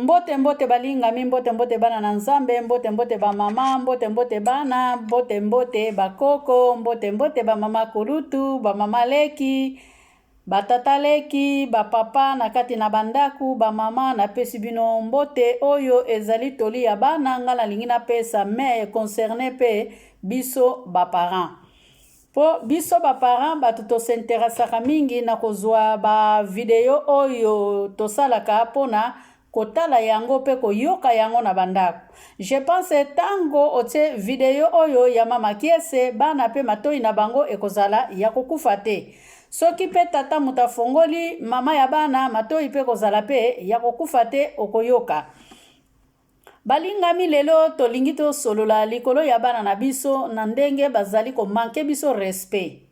Mbote mbote balingami, mbote mbote bana na nzambe, mbote mbote ba mama, mbote mbote bana, mbote mbote bakoko, mbote mbote ba mama kulutu, ba mama leki, ba tata leki, ba papa na kati na bandaku, ba mama na pesi bino mbote oyo ezali toli ya bana ngala lingina pesa me concerné pe biso ba parents. Po biso ba parents batu to s'interessaka mingi na kozwa ba video oyo to salaka pona kotala yango pe koyoka yango na bandako. Je pense tango ote video oyo ya mama kiese bana pe matoi na bango ekozala ya kokufa te. Soki pe tata mutafongoli mama ya bana matoi pe kozala pe ya kokufa te okoyoka. Balingami lelo tolingi to solola likolo ya bana na biso na ndenge bazali ko manke biso respect.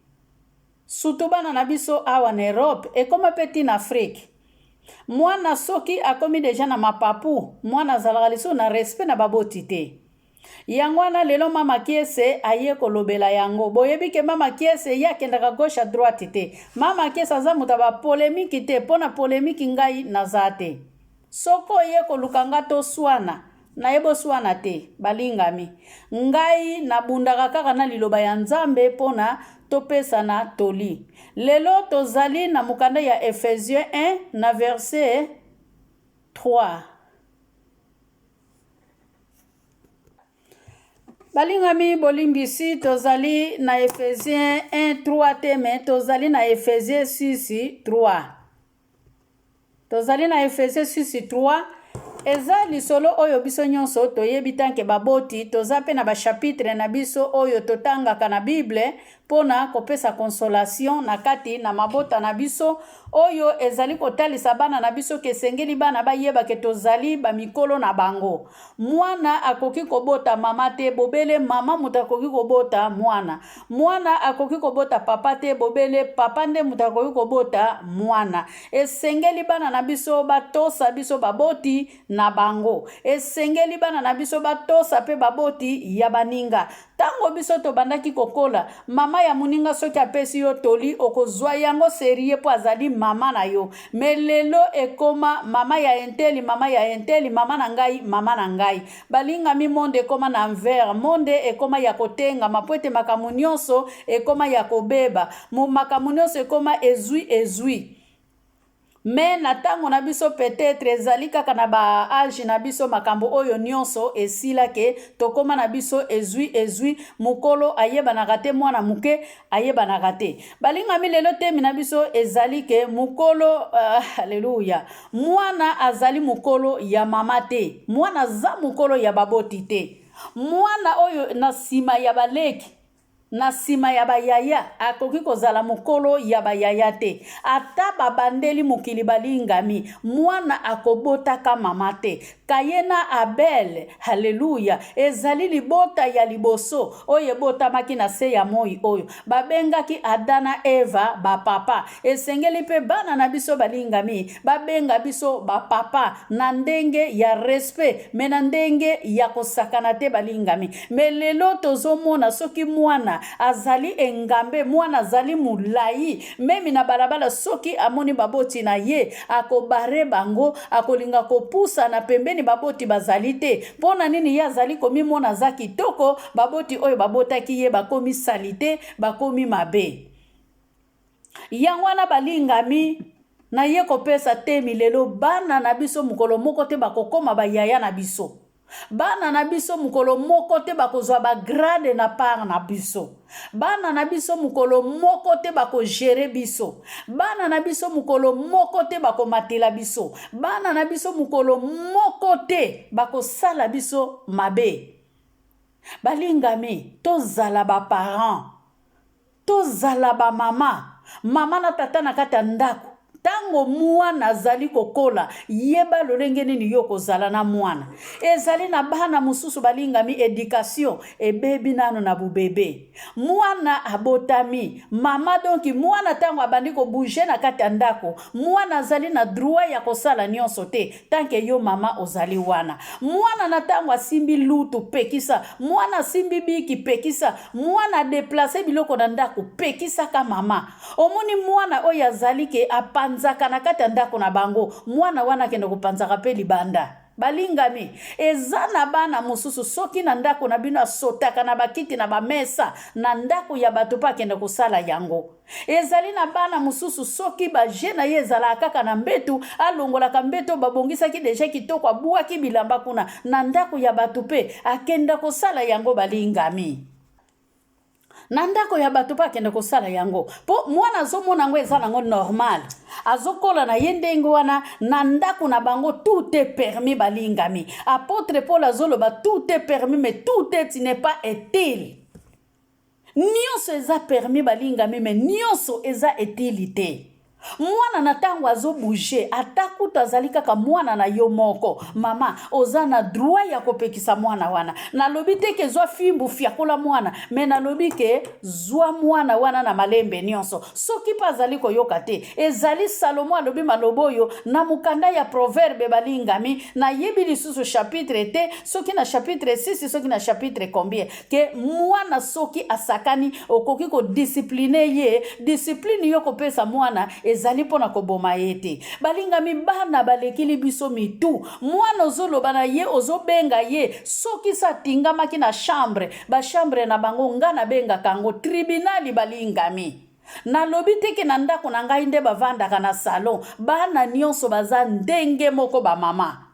Surtout bana na biso awa na Europe e koma peti na Afrique. Mwana soki akomi deja na mapapu, mwana zalaka liso na respect na baboti te. Yangwana lelo mama kiese aye kolobela yango. Boyebi ke mama kiese ya kendaka gauche à droite te. Mama kiese aza muta ba polémique te, pona polémique ngai nazate. Soko ye kolukanga to swana. Na yebo swana te, balingami. Ngai na bundaka kaka na liloba ya nzambe pona topesa na toli. Lelo tozali na mukanda ya Ephésiens 1 na verset 3. Balingami bolimbisi tozali na Ephésiens 1 3 teme, tozali na Ephésiens 6 3. Tozali na Ephésiens 6 3. Eza lisolo oyo biso nyonso toyebi tanke baboti toza pe na ba chapitre na biso oyo totangaka na Bible pona kopesa consolation na kati na mabota na biso oyo ezali kotalisa bana na biso kesengeli bana bayeba ke tozali ba mikolo na bango. Mwana akoki kobota mama te bobele mama mutakoki kobota mwana. Mwana akoki kobota papa te bobele papa nde mutakoki kobota mwana. Esengeli bana na biso batosa biso baboti na bango. Esengeli bana na biso batosa pe baboti ya baninga. Tango biso to bandaki kokola, mama ya muninga soki apesi yo toli okozwa yango serie po azali mama na yo. Melelo ekoma mama ya enteli, mama ya enteli, mama na ngai, mama na ngai. Balinga mi monde ekoma na envers, monde ekoma ya kotenga, mapoete makamu nyonso ekoma ya kobeba. Makamu nyonso ekoma ezui. Mais na tango na biso peut-être ezali kaka na ba age na biso makambo oyo nyonso esila ke tokoma na biso ezui mukolo ayeba na gate mwana muke ayeba na gate. Balinga mi lelo temi na biso ezali ke mukolo haleluya. Mwana azali mukolo ya mama te. Mwana za mukolo ya baboti te. Mwana oyo na sima ya baleki na sima ya bayaya akoki kozala mukolo ya bayaya te. Ata babandeli mukili balingami mwana akobota ka mama te. Kayena Abel haleluya ezali libota ya liboso oye bota maki na se ya moi oyo babengaki Adana Eva ba papa. Esengeli pe bana na biso balingami babenga biso ba papa na ndenge ya respect me na ndenge ya kosakana te balingami. Melelo tozomona soki mwana azali engambe mwana azali mulai memi na balabala soki amoni baboti na ye akobare bango akolinga kopusa na pembeni baboti bazali te pona nini ye azali komi mona za kitoko baboti oyo babotaki ye bakomi salite bakomi mabe. Yangwana balingami na ye kopesa temi lelo bana na biso mukolo moko te bakokoma bayaya na biso. Bana na biso mukolo moko te bakozwa ba grade na part na biso. Bana na biso mukolo moko te bako gérer biso. Bana na biso mukolo moko te bako matela biso. Bana na biso mukolo moko te bako sala biso mabe. Balingami tozala ba parents. Tozala ba mama. Mama na tata na kata ndako. Tango mwana azali kokola yeba lolenge nini yo kozala na mwana. Ezali na bana mususu balingami éducation ebebi nano na bubebe. Mwana abotami mama donki mwana tango abandi ko bouger na kati ya ndako mwana azali na droit ya kosala nyonso te tanke yo mama ozali wana. Mwana na tango asimbi lutu pekisa mwana simbi biki pekisa mwana déplacer biloko na ndako pekisa ka mama. Omoni mwana oyo azali ke apa panzaka na kati ya ndako na bango mwana wana kende kopanzaka pe libanda. Balingami eza na bana mosusu soki na ndako na bino asotaka na bakiti na bamesa na ndako ya bato pa kende kosala yango. Ezali na bana mosusu soki baje na ye ezala kaka na mbetu alongolaka mbeto babongisaki deja kitoko abuaki bilamba kuna na ndako ya bato pe akenda kosala yango. Balingami na ndako ya bato pa akende kosala yango po mwana azomona ngo eza nango normal azokola na ye ndenge wana na ndako na bango tout est permis. Balingami apôtre Paul azoloba tout est permis mais tout est n'est pas utile. Nyonso eza permis balingami mais nyonso eza utilité. Mwana na tango azo bouger atakuta azali kaka mwana na yo moko mama oza na droit ya kopekisa mwana wana. Na lobi te ke zwa fimbu fiakola mwana me na lobi ke zwa mwana wana na malembe nyonso soki pa azali koyoka te. Ezali Salomo alobi maloboyo na mukanda ya proverbe balingami na yebi lisusu chapitre te soki na chapitre 6 soki na chapitre combien ke mwana soki asakani okoki ko discipline ye discipline yo kopesa mwana ezali pona koboma yete. Balingami bana balekili biso mitu mwana ozoloba na ye ozobenga ye soki sa tingamaki na chambre ba chambre na bango ngana benga kango tribunali. Balingami na lobi teke na ndako na ngai nde bavandaka na salon bana nyonso baza ndenge moko ba mama.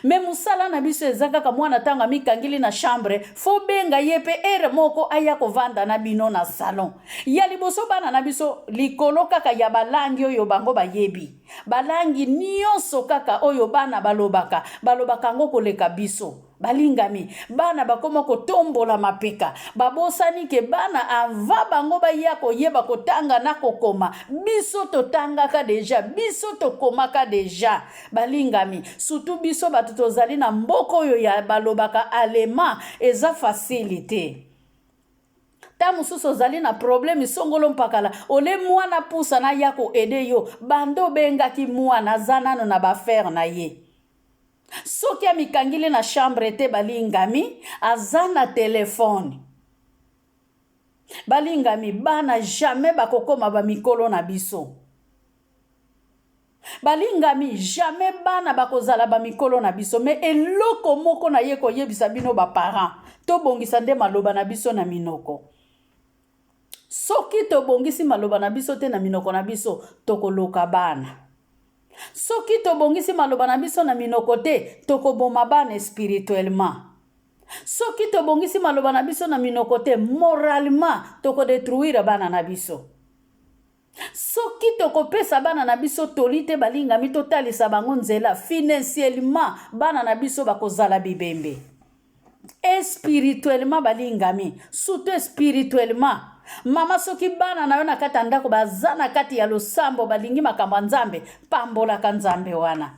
Me musala na biso ezaka mwana tanga mikangili na chambre fo benga yepe ere moko aya kovanda na bino na salon. Ya liboso bana na biso likolo kaka ya balangi oyo bango bayebi. Balangi nyonso kaka oyo bana balobaka ngo koleka biso. Balingami bana bakoma kotombola mapeka babosani ke bana ava bango baya koyeba kotanga na kokoma biso totangaka deja biso tokomaka deja. Balingami surtout biso bato tozali na mboko oyo ya balobaka allemand eza facilité. Ta mususu ozali na problème songolo mpakala ole mwana pusa na yako ede yo bando bengaki mwana zanano na bafaire na ye. Soki amikangili na chambre te balingami azana telefone. Balingami bana jamais bakokoma ba mikolo na biso. Balingami jamais bana bakozala ba mikolo na biso me eloko moko na ye koyebisa bino ba parents to bongisa nde maloba na biso na minoko. Soki to bongisi maloba na biso te na minoko na biso tokoloka bana. Soki to bongisi maloba na biso na minoko te tokoboma bana spirituellement. Soki to bongisi maloba na biso na minoko te moralement toko détruire bana na biso. Soki to kopesa bana na biso tolite balingami totalisa bango nzela financièrement bana na biso bakozala bibembe. Spirituellement balingami surtout spirituellement. Mama soki bana na yo na kati ndako bazana kati ya losambo balingi makambo nzambe pambola ka nzambe wana.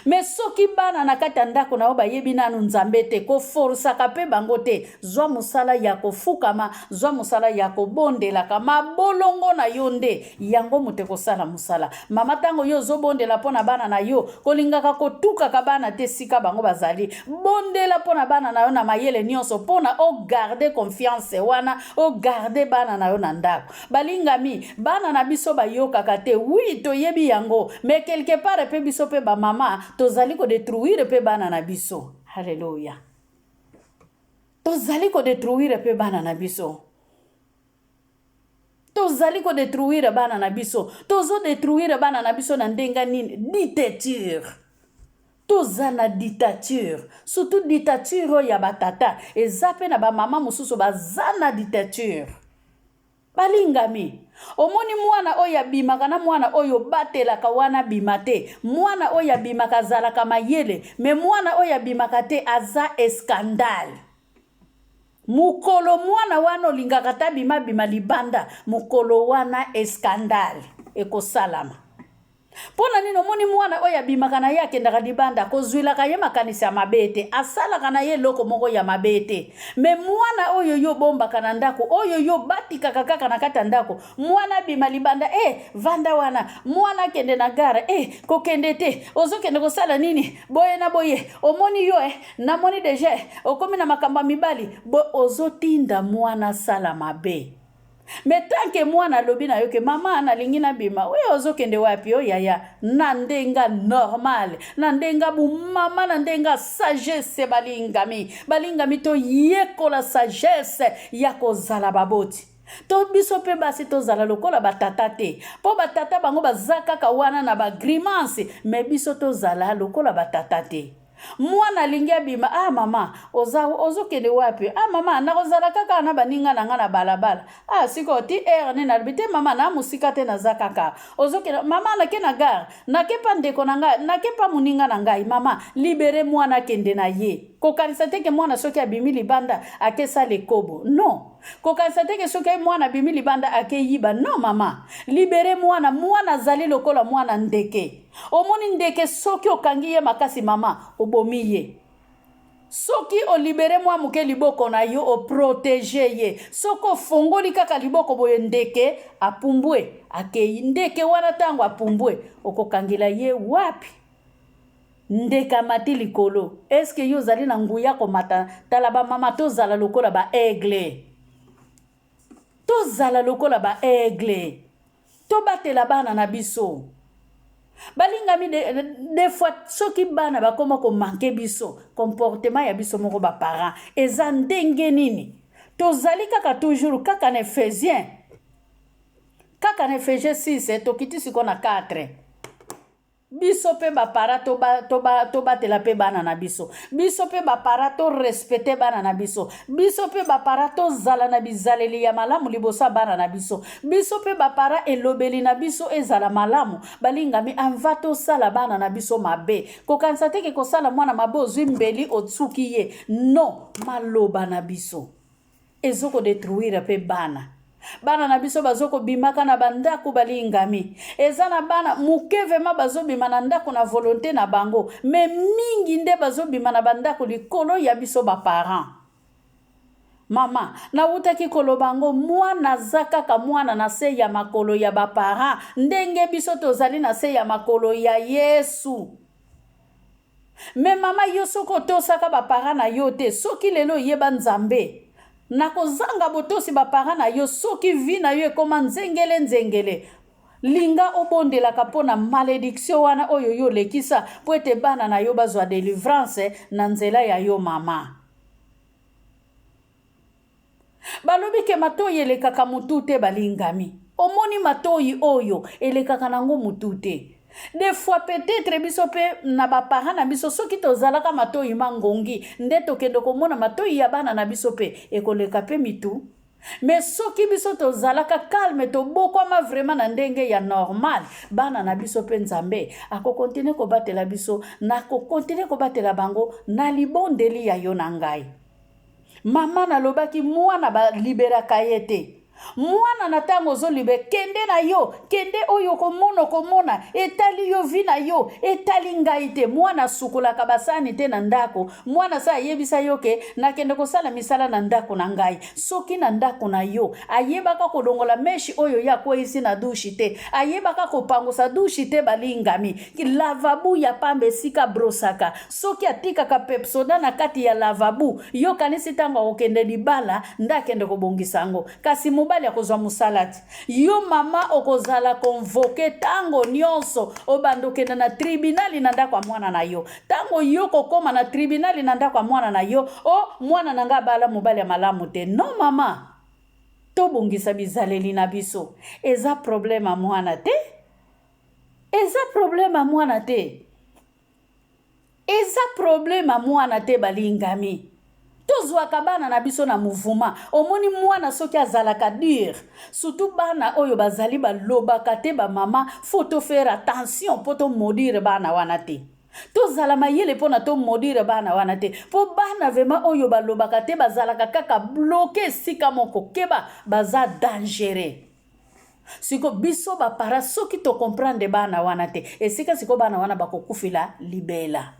Me soki bana na kati ndako na yo bayebi nanu nzambe te ko forsa ka pe bango te zwa musala ya kofukama zwa musala ya kobondela kama bolongo na yo nde yango mute kosala musala. Mama tango yo zobondela pona bana na yo kolingaka kotuka ka bana te sika bango bazali bondela pona bana na yo na mayele nyonso pona o garder confiance wana o garder bana na yo na ndako. Balingami bana na biso bayoka kate oui to yebi yango mais quelque part pe biso pe ba mama tozali ko détruire pe bana na biso. Hallelujah. Tozali ko détruire pe bana na biso. Tozali ko détruire bana na biso. Tozo détruire bana na biso na ndenga nini dictature. Tozana dictature. Surtout dictature ya batata. Ezape na ba mama mususu bazana dictature. Balingami omoni mwana oya bimaka na mwana oyo batelaka wana bimate mwana oya bimaka zalaka mayele me mwana oya bimaka te aza scandale. Mukolo mwana wana olingaka ta bima libanda mukolo wana scandale ekosalama. Pona nino moni mwana oya bimaka na yake ndaka libanda kozwilaka ye makanisi ya mabete asalaka na ye loko moko ya mabete me mwana oyo yo bombaka na ndako oyo yo batikaka kaka na kata ndako mwana bima libanda vanda wana mwana kende na gara kokende te ozokende kosala nini boye na boye omoni yo na moni deja okomi na makamba mibali ozotinda mwana sala mabe. Mais tant que moi na lobi na yo que maman na lingi na bima, oui ozo kende wapi yo yaya, nandenga normal, nandenga bu mama nandenga sagesse balingami to yeko la sagesse yako zala baboti. To biso pe basi to zala lokola batata te. Po batata bango bazaka ka wana na ba grimace, mais biso to zala lokola batata te. Mwana lingia bima mama ozo kende wapi mama na kozala kaka na baninga na nga na balabala siko ti ne na bite mama na musika te na zakaka ozo kende mama na ke na gare na ke pa ndeko na nga na ke pa muninga na ngai mama libere mwana kende na ye kokanisa te ke mwana soki abimi libanda akesa lekobo non kokanisa te ke soki mwana bimi libanda akeyiba non mama libere mwana zali lokola mwana ndeke omoni ndeke soki okangi ye makasi mama obomi ye soki o libere mwa muke liboko na yo o protege ye soko fongoli kaka liboko boye ndeke apumbwe akei ndeke wana tango apumbwe okokangela ye wapi ndeka mati likolo eske yo zali na nguya komata tala ba mama tozala lokola ba aigle tozala lokola ba aigle tobatela bana na biso balingami des fois soki bana bakoma ko manquer biso comportement ya biso moko ba parents eza ndenge nini tozali kaka toujours kaka na Ephésiens 6 tokiti siko na 4 biso pe ba para to batela pe bana na biso pe ba para to respecter bana na biso pe ba para to zala na bizaleli ya malamu libosa bana na biso pe ba para elobeli na biso ezala malamu balingami anvato sala bana na biso mabe kokanisa te ke kosala mwana mabe ozwi mbeli otsuki ye non maloba na biso ezoko détruire pe bana na biso bazoko bimaka na bandako balingami ezana bana mukeve ma bazobima na ndako na volonté na bango mais mingi nde bazobima na bandako likolo ya biso ba parents mama na utaki kolobango mwana zakaka mwana na se ya makolo ya ba parents ndenge biso tozali na se ya makolo ya Yesu mais mama yo soko tosaka ba parents na yo te soki lelo yeba Nzambe nakozanga botosi ba parents na yo soki vi na yo ekoma nzengele linga obondelaka pona malédiction wana oyo yo lekisa po ete bana na yo bazwa délivrance na nzela ya yo mama balobi ke matoyi elekaka mutu te balingami omoni matoyi oyo elekaka nango mutu te des fois peut-être biso pe na ba parents na biso soki tozalaka matoyi mangongi nde tokende komona matoyi ya bana na biso pe ekoleka pe mitu mais soki biso tozalaka calme tobokwama vraiment na ndenge ya normal bana na biso pe Nzambe akokontinue kobatela biso nakokontinue kobatela bango na libondeli ya yo na ngai mama nalobaki mwana baliberaka ye te mwana na tango zolibe kende na yo kende oyo komona etali yo vi na yo etali ngai te mwana sukulaka basani te na ndako mwana sa yebisa yo ke nakende kosala misala na ndako na ngai soki na ndako na yo ayebaka kodongola meshi oyo ya kwesi na dushi te ayebaka kopangusa dushi te balingami lavabu ya pambe sika brosaka soki atikaka pepsoda na kati ya lavabu yo kanisi tango okende libala ndakende kobongisango kasi mobali ya kozwa musalati yo mama okozala convoqué tango nyonso obandokenda na tribunali na ndako mwana na yo tango yo kokoma na tribunali na ndako mwana na yo mwana nanga bala mobali ya malamu te non mama tobongisa bizaleli na biso eza problème mwana te eza problème mwana te eza problème mwana te balingami tozwaka bana na biso na mouvement omoni mwana soki azalaka dur surtout bana oyo bazali balobaka te ba mama faut to faire attention po to modire bana wana te tozala mayele pona to modire bana wana te po bana vema oyo balobaka te bazalaka kaka bloqué sika moko keba baza dangereux siko biso ba para soki to comprendre bana wana te esika siko bana wana bakokufila libela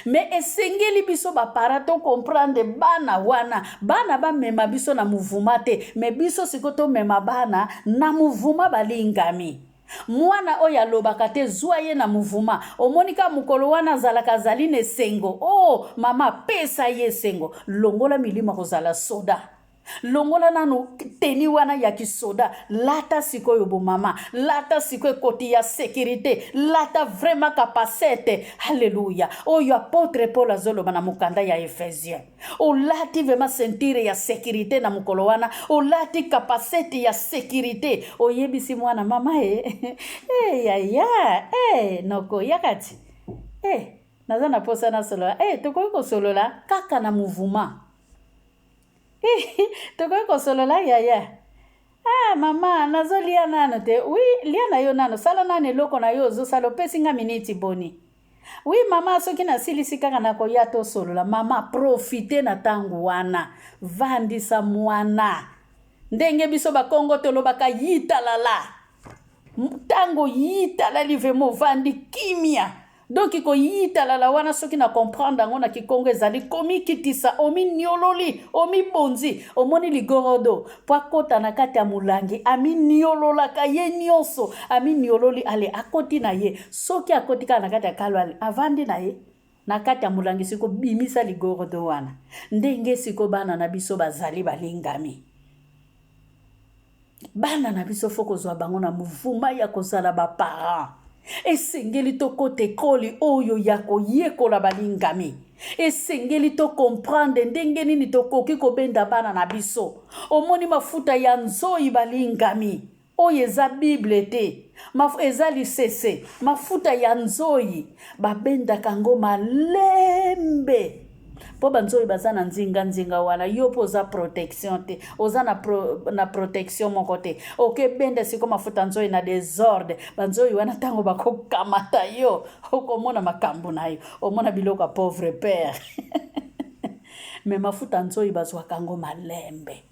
mais esengeli biso ba para to comprendre bana wana bana ba mema biso na mouvement te mais biso siko to mema bana na mouvement balingami mwana oya lobaka te zwa ye na mouvement omonika mukolo wana zalaka zaline sengo mama pesa ye sengo longola milima kozala soda longola nanu teni wana ya kisoda lata sikoyo bo mama lata sikoyo koti ya sécurité lata vraiment capacité alléluia oyo apôtre Paul azoloba na mukanda ya Ephésien o lati vraiment sentire ya sécurité na mukolo wana o lati capacité ya sécurité oyebisi mwana mama noko yakati naza na posa na solola tokoki kosolola kaka na mouvement tokoki kosolola yaya mama nazolia nano te oui lia na yo nano sala nano eloko na yo ozosala opesi nga miniti boni oui mama soki nasilisi kaka na koya tosolola mama profite na ntango wana vandisa mwana ndenge biso bakongo tolobaka yitalala ntango yitalali vemo vandi kimia donc iko yitalala wana soki na comprendre ngo na kikongo ezali komi kitisa omi niololi omi bonzi omoni ligorodo po kota na kati ya mulangi ami niololaka ye nyonso ami niololi ale akoti na ye soki akoti ka na kati ya kalwali avandi na ye na kati ya mulangi siko bimisa ligorodo wana ndenge siko bana na biso bazali balingami bana na biso foko zwa bango na muvuma ya kozala ba parents esengeli tokote ekoli oyo ya koyekola balingami esengeli to comprendre ndenge nini tokoki kobenda bana na biso omoni mafuta ya nzoyi balingami oyo eza bible te eza lisese mafuta ya nzoyi babendaka ngo malembe po banzoyi baza na nzinga wana yo po oza protection te oza na protection moko te okebende siko mafuta nzoyi na désordre banzoyi wana ntango bakokamata yo okomona makambo na yo omona biloko ya pauvre père me mafuta nzoyi bazwaka ngo malembe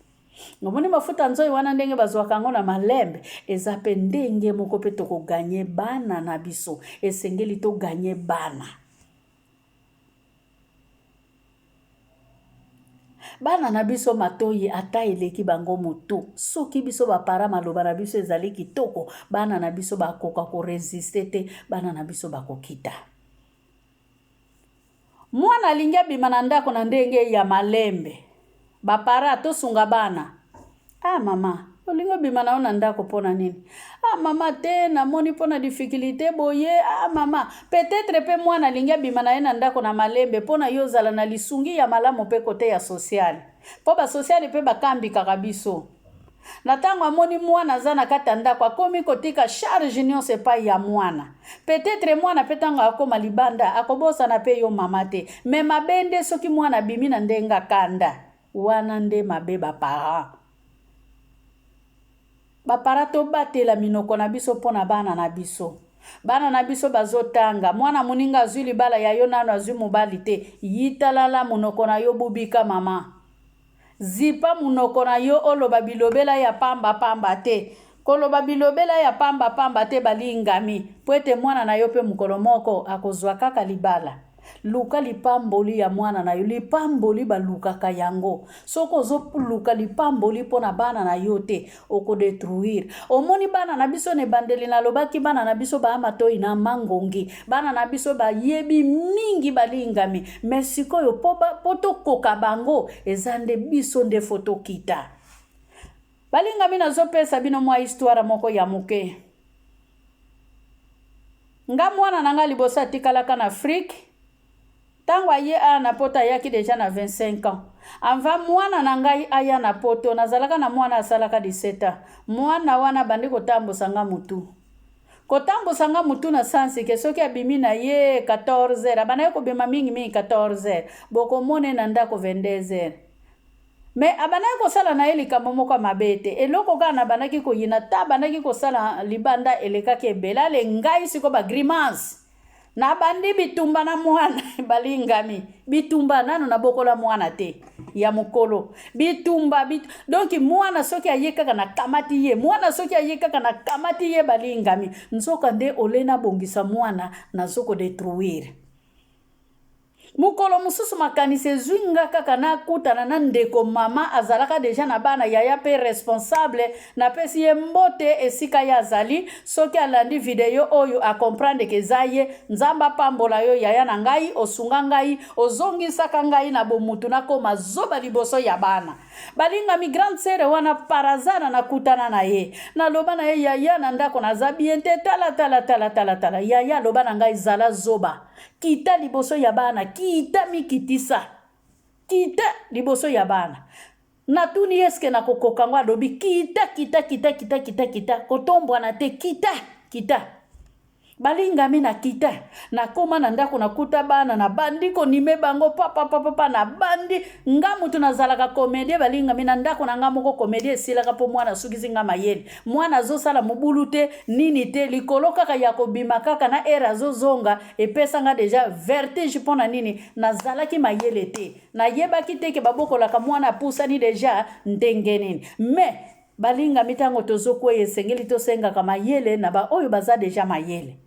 ngomoni mafuta nzoyi wana ndenge bazwaka ngo na malembe eza pe ndenge moko pe tokoganye bana na biso esengeli toganye bana bana na biso matoyi ata eleki bango moto soki biso bapara maloba na biso ezali kitoko bana na biso bakoka koresiste te bana na biso bakokita mwana alingi abima na ndako na ndenge ya malembe bapara tosunga bana mama olingi abima na yo na ndako mpona nini mama te namoni mpona difficulté boye mama peut-être pe mwana alingi abima na ye na ndako na malembe mpona yo ozala na lisungi ya malamu mpe kote ya sociale mpo basociale mpe bakambikaka biso na ntango amoni mwana aza na kati ya ndako akomi kotika charge nyonso epai ya mwana peut-être mwana mpe ntango akoma libanda akobosana mpe yo mama te me mabe nde soki mwana abimi na ndenge akanda wana nde mabe bapara bapara tobatela minoko na biso mpona bana na biso bana na biso bazotanga mwana moninga azwi libala ya yo nano azwi mobali te yitalala munoko na yo bubika mama zipa munoko na yo oloba bilobela ya pamba te koloba bilobela ya pamba te balingami po ete mwana na yo pe mukolo moko akozwa kaka libala luka lipamboli ya mwana na yo lipamboli balukaka yango soko ozoluka lipamboli mpona bana na yo te okodetruire omoni bana na biso ne bandeli nalobaki bana na biso baamatoyi na mangongi bana na biso bayebi mingi balingami me sikoyo po tokoka bango eza nde biso nde fo tokita balingami nazopesa bino mwa histoire moko ya moke nga mwana na nga liboso atikalaka na Afrique tango aye na poto ayaki deja na 25 ans anva mwana na ngai aya na poto nazalaka na mwana asalaka 17 ans mwana wana bandi kotambusanga mutu na sansi ke soki abimi na ye 14h abanaye kobima mingi 14h bokomone na ndako 22h me abanaye kosala na ye likambo moko mabe te eloko kaka na bandaki koyina ta bandaki kosala libanda elekaki ebele ale ngai siko bagrimance na bandi bitumba na mwana balingami bitumba nano na bokola mwana te ya mukolo bitumba donc mwana soki ayekaka na kamati ye mwana soki ayekaka na kamati ye balingami nzoka nde olena bongisa mwana na zoko detruire mukolo mususu makanisi zwinga kaka na kutana na ndeko mama azalaka deja na bana yaya pe responsable na pesi ye mbote esika ya zali soki alandi video oyo a comprendre ke zaye nzamba pambola yo yaya na ngai osunga ngai ozongisaka ngai na bomutu na koma zoba liboso ya bana balinga mi grande sere wana parazana na kutana na ye na loba na ye yaya na ndako na zabiente tala yaya loba na ngai zala zoba kita liboso ya bana kita mikitisa kita liboso ya bana natuni eske na kokokango alobi kita kotombwa na te kita balingami na kita na koma na ndako na kuta bana na bandi ko nime bango papa na bandi ngamu tunazalaka komedie balingami na ndako na ngamo ko komedie silaka po mwana sukizi ngama yeli mwana zo sala mubulu te nini te likolo kaka ya kobima kaka na era zo zonga epesa nga deja vertige pona nini nazalaki mayele te na yebaki te ke babokola ka mwana pusani deja ndengenini me balinga mitango tozoko esengeli tosenga kama yele na ba oyo baza deja mayele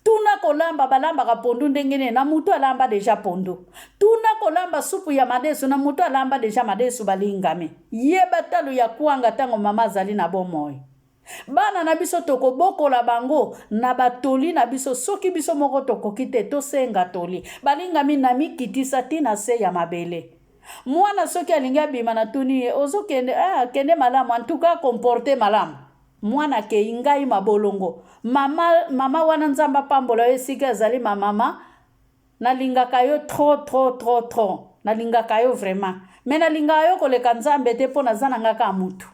tuna kolamba balamba ka pondu ndengene na mutu alamba deja pondu tuna kolamba supu ya madesu na mutu alamba deja madesu balingami yeba talo ya kuanga tango mama zali na bomoy bana na biso toko bokola bango na batoli na biso soki biso moko toko kite tosenga toli balingami na mikitisa tina se ya mabele mwana soki alinga bima na tuni ozo kende malamu antuka comporter malamu mwana ke ingai mabolongo mama wana nzamba pambola esika azali mama nalingaka yo trop nalingaka yo vraiment mais nalingaka yo koleka nzambe te pona zana ngaka mutu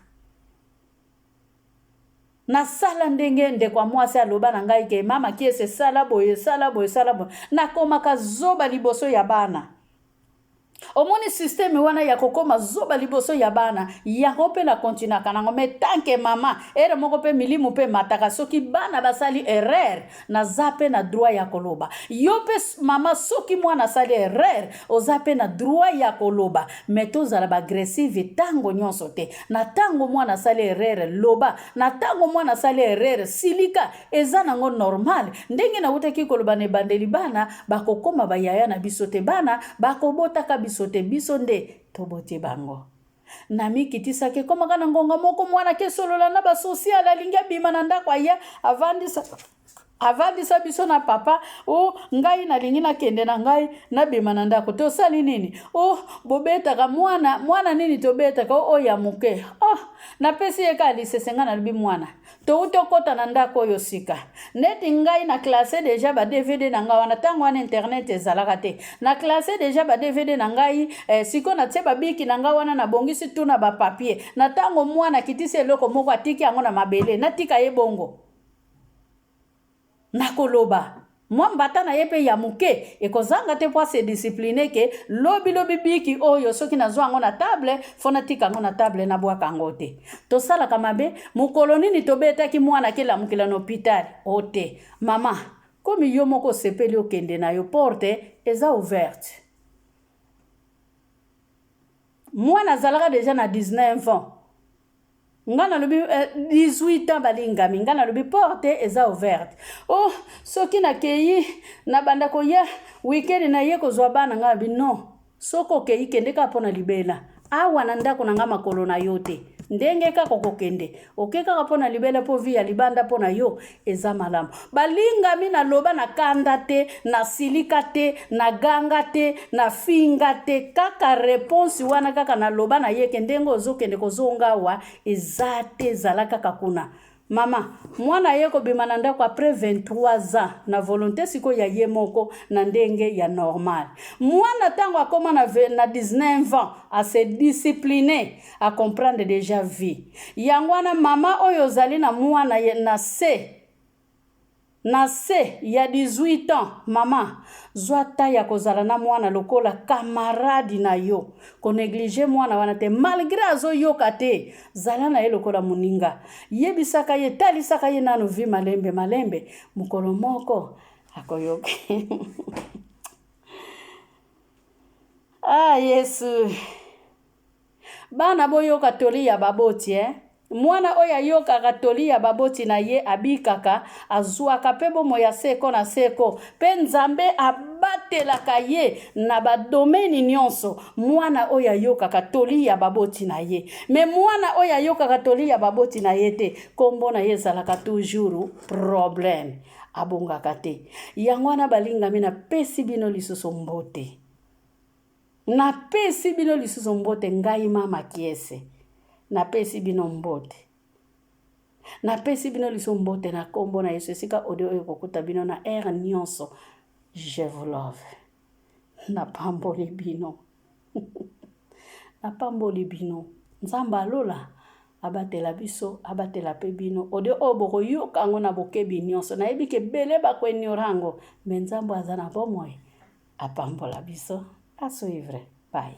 na sala ndenge ndekwa mwasi aloba na ngai ke mama kiese sala boye na koma ka zoba liboso ya bana omoni systeme wana ya kokoma zoba liboso ya bana yango pe na continue kanango me tanke mama ere moko pe milimu pe mataka soki bana basali erreur na zape na droit ya koloba yo pe mama soki mwana sali erreur ozape na droit ya koloba meto zala ba aggressive tango nyonso te na tango mwana sali erreur loba na tango mwana sali erreur silika ezana ngo normal ndenge na utaki koloba ne bandeli bana bakokoma bayaya na bisote bana bakobota ka bisote bisonde tobote bango na mikitisa ke koma kana ngonga moko mwana ke solola na ba social alinga bima na ndako aya avandisa biso na papa ngai na lingi na kende na ngai na bima na ndako to sali nini bobeta ka mwana nini tobeta ka ya muke na pesi ye ka lisesenga na libi mwana to utokota na ndako yo sika neti ngai na classe deja ba DVD na ngai wana tango wana internet ezalaka te na classe deja ba DVD na ngai siko na tseba biki na ngai wana na bongisi tuna ba papier na tango mwana kitisi eloko moko atiki yango na mabele na tika ye bongo nakoloba mwambata na yepe ya muke ekozanga te po se discipliner ke lobi biki oyo soki na zwango na table fona tika ngo na table na bwa kango te to sala kamabe mukolo nini tobeta ki mwana kila mukila no hôpital ote mama komi yo moko sepeli okende na yo porte eza ouverte mwana zalaka deja na 19 ans ngana lobi 18 ans balingami ngana lobi porte eza ouverte soki na kei na banda ko ya weekend na ye ko zwa bana ngabi no soko kei kende ka pona libela awa na ndako na ngama makolo na yote ndenge ka kokokende okeka ka pona libela po via libanda pona yo eza malamu balingami na loba na kanda te na silika te na ganga te na finga te kaka réponse wana kaka na loba na yeke ndengo ozokende kozonga wa eza te zalaka kakuna mama mwana yeko bima na ndako après 23 ans na volonté siko ya ye moko na ndenge ya normal mwana tango akoma na 19 ans a se discipliner a comprendre déjà vie yangwana mama oyo zali na mwana na se ya 18 ans mama zwata ya kozala na mwana lokola camarade na yo ko négliger mwana wana te malgré azo yoka te zala na ye lokola muninga yebisaka ye talisaka ye nanu vi malembe mukolo moko akoyoke Yesu bana boyoka toli ya baboti mwana oyo ayokaka toli ya baboti na ye abikaka azwaka mpe bomo ya seko na seko mpe nzambe abatelaka ye na badomeni nyonso mwana oyo ayokaka toli ya baboti na ye me mwana oyo ayokaka toli ya baboti na ye te kombo na ye ezalaka toujours problème abongaka te yango wana balingami napesi bino lisusu mbote napesi bino lisusu mbote ngai mama Kiese napesi bino mbote napesi bino lisusu mbote na kombo na Yesu esika audio oyo kokuta bino na air nyonso je vous love napamboli bino napamboli bino nzambe alola abatela biso abatela pe bino audio oyo bokoyoka yango na bokebi nyonso nayebi ke ebele bakoignora yango me nzambe aza na bomoi apambola biso asuivre bye